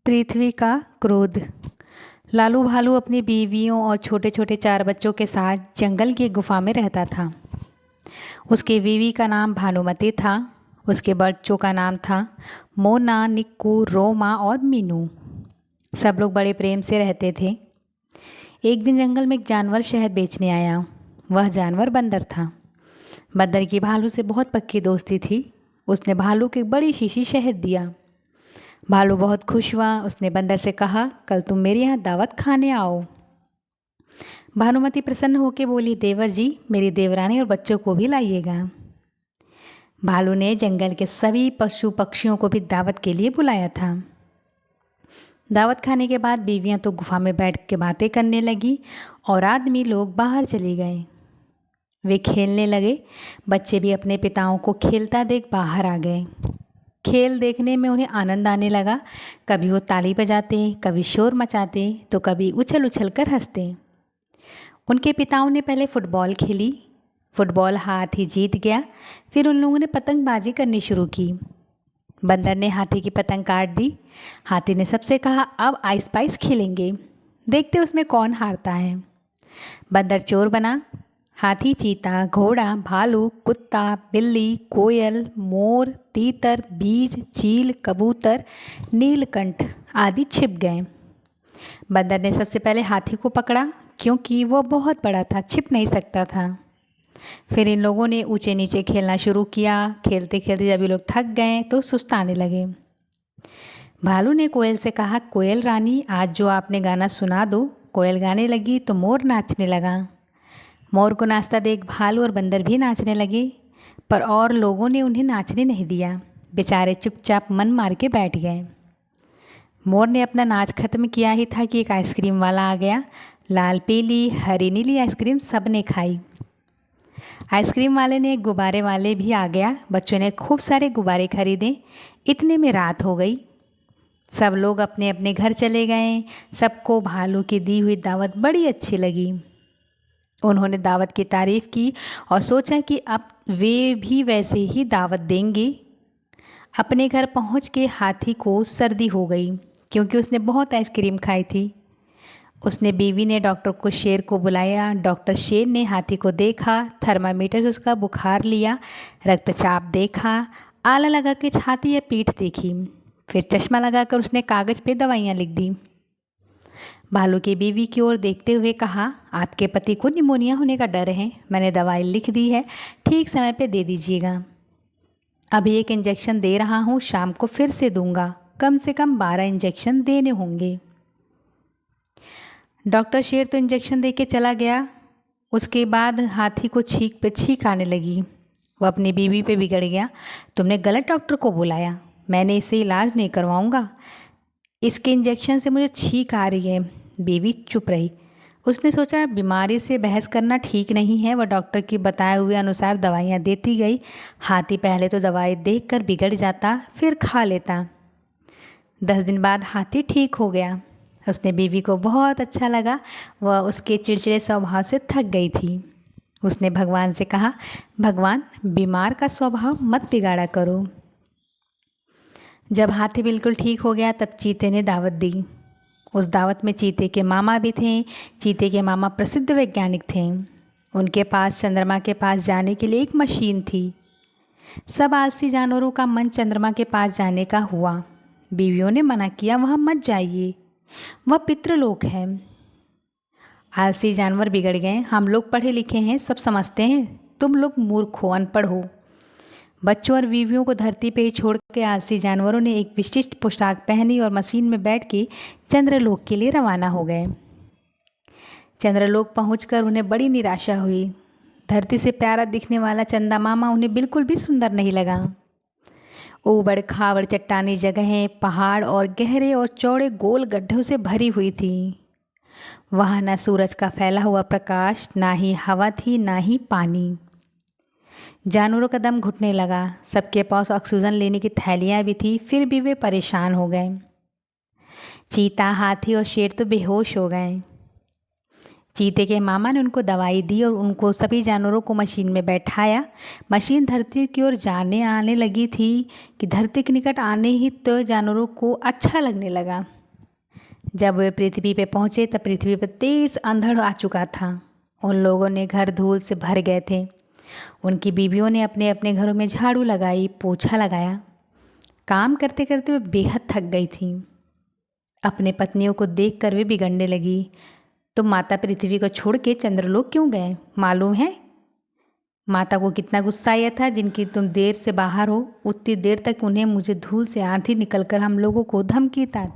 पृथ्वी का क्रोध। लालू भालू अपनी बीवियों और छोटे छोटे 4 बच्चों के साथ जंगल की गुफा में रहता था। उसकी बीवी का नाम भानुमति था। उसके बच्चों का नाम था मोना, निक्कू, रोमा और मीनू। सब लोग बड़े प्रेम से रहते थे। एक दिन जंगल में एक जानवर शहद बेचने आया। वह जानवर बंदर था। बंदर की भालू से बहुत पक्की दोस्ती थी। उसने भालू को एक बड़ी शीशी शहद दिया। भालू बहुत खुश हुआ। उसने बंदर से कहा, कल तुम मेरे यहाँ दावत खाने आओ। भानुमति प्रसन्न होकर बोली, देवर जी, मेरी देवरानी और बच्चों को भी लाइएगा। भालू ने जंगल के सभी पशु पक्षियों को भी दावत के लिए बुलाया था। दावत खाने के बाद बीवियां तो गुफा में बैठ के बातें करने लगी और आदमी लोग बाहर चले गए। वे खेलने लगे। बच्चे भी अपने पिताओं को खेलता देख बाहर आ गए। खेल देखने में उन्हें आनंद आने लगा। कभी वो ताली बजाते, कभी शोर मचाते, तो कभी उछल उछल कर हंसते। उनके पिताओं ने पहले फुटबॉल खेली। फुटबॉल हाथी जीत गया। फिर उन लोगों ने पतंगबाजी करनी शुरू की। बंदर ने हाथी की पतंग काट दी। हाथी ने सबसे कहा, अब आइस पाइस खेलेंगे, देखते उसमें कौन हारता है। बंदर चोर बना। हाथी, चीता, घोड़ा, भालू, कुत्ता, बिल्ली, कोयल, मोर, तीतर, बीज, चील, कबूतर, नीलकंठ आदि छिप गए। बंदर ने सबसे पहले हाथी को पकड़ा, क्योंकि वह बहुत बड़ा था, छिप नहीं सकता था। फिर इन लोगों ने ऊंचे नीचे खेलना शुरू किया। खेलते खेलते जब ये लोग थक गए तो सुस्ताने लगे। भालू ने कोयल से कहा, कोयल रानी, आज जो आपने गाना सुना दो। कोयल गाने लगी तो मोर नाचने लगा। मोर को नाचता देख भालू और बंदर भी नाचने लगे, पर और लोगों ने उन्हें नाचने नहीं दिया। बेचारे चुपचाप मन मार के बैठ गए। मोर ने अपना नाच खत्म किया ही था कि एक आइसक्रीम वाला आ गया। लाल पीली हरी नीली आइसक्रीम सब ने खाई। आइसक्रीम वाले ने एक गुब्बारे वाले भी आ गया। बच्चों ने खूब सारे गुब्बारे खरीदे। इतने में रात हो गई। सब लोग अपने अपने घर चले गए। सबको भालू की दी हुई दावत बड़ी अच्छी लगी। उन्होंने दावत की तारीफ़ की और सोचा कि अब वे भी वैसे ही दावत देंगे। अपने घर पहुंच के हाथी को सर्दी हो गई, क्योंकि उसने बहुत आइसक्रीम खाई थी। उसने बीवी ने डॉक्टर को शेर को बुलाया। डॉक्टर शेर ने हाथी को देखा, थर्मामीटर से उसका बुखार लिया, रक्तचाप देखा, आला लगा के छाती या पीठ देखी, फिर चश्मा लगाकर उसने कागज़ पे दवाइयाँ लिख दी। भालू की बीवी की ओर देखते हुए कहा, आपके पति को निमोनिया होने का डर है, मैंने दवाई लिख दी है, ठीक समय पे दे दीजिएगा। अभी एक इंजेक्शन दे रहा हूँ, शाम को फिर से दूंगा, कम से कम 12 इंजेक्शन देने होंगे। डॉक्टर शेर तो इंजेक्शन दे के चला गया। उसके बाद हाथी को छींक पे छींक आने लगी। वो अपनी बीवी पे बिगड़ गया, तुमने गलत डॉक्टर को बुलाया, मैंने इसे इलाज नहीं करवाऊँगा, इसके इंजेक्शन से मुझे छींक आ रही है। बीवी चुप रही। उसने सोचा बीमारी से बहस करना ठीक नहीं है। वह डॉक्टर की बताए हुए अनुसार दवाइयाँ देती गई। हाथी पहले तो दवाई देखकर बिगड़ जाता, फिर खा लेता। 10 दिन बाद हाथी ठीक हो गया। उसने बीवी को बहुत अच्छा लगा। वह उसके चिड़चिड़े स्वभाव से थक गई थी। उसने भगवान से कहा, भगवान, बीमार का स्वभाव मत बिगाड़ा करो। जब हाथी बिल्कुल ठीक हो गया तब चीते ने दावत दी। उस दावत में चीते के मामा भी थे। चीते के मामा प्रसिद्ध वैज्ञानिक थे। उनके पास चंद्रमा के पास जाने के लिए एक मशीन थी। सब आलसी जानवरों का मन चंद्रमा के पास जाने का हुआ। बीवियों ने मना किया, वहाँ मत जाइए, वह पितृलोक है। आलसी जानवर बिगड़ गए। हम लोग पढ़े लिखे हैं, सब समझते हैं, तुम लोग मूर्ख हो, अनपढ़ हो। बच्चों और बीवियों को धरती पे ही छोड़ के आलसी जानवरों ने एक विशिष्ट पोशाक पहनी और मशीन में बैठ के चंद्रलोक के लिए रवाना हो गए। चंद्रलोक पहुंचकर उन्हें बड़ी निराशा हुई। धरती से प्यारा दिखने वाला चंदा मामा उन्हें बिल्कुल भी सुंदर नहीं लगा। ऊबड़ खाबड़ चट्टानी जगहें, पहाड़ और गहरे और चौड़े गोल गड्ढों से भरी हुई थी। वहाँ न सूरज का फैला हुआ प्रकाश, ना ही हवा थी, ना ही पानी। जानवरों का दम घुटने लगा। सबके पास ऑक्सीजन लेने की थैलियाँ भी थी, फिर भी वे परेशान हो गए। चीता, हाथी और शेर तो बेहोश हो गए। चीते के मामा ने उनको दवाई दी और उनको सभी जानवरों को मशीन में बैठाया। मशीन धरती की ओर जाने आने लगी थी कि धरती के निकट आने ही तो जानवरों को अच्छा लगने लगा। जब वे पृथ्वी पे पहुँचे तब पृथ्वी पर तेज़ अंधड़ आ चुका था। उन लोगों ने घर धूल से भर गए थे। उनकी बीवियों ने अपने अपने घरों में झाड़ू लगाई, पोछा लगाया। काम करते करते वे बेहद थक गई थीं। अपने पत्नियों को देखकर वे बिगड़ने लगी। तो माता पृथ्वी को छोड़ के चंद्रलोक क्यों गए मालूम है? माता को कितना गुस्सा आया था। जिनकी तुम देर से बाहर हो उतनी देर तक उन्हें मुझे धूल से आंधी निकलकर हम लोगों को धमकी था।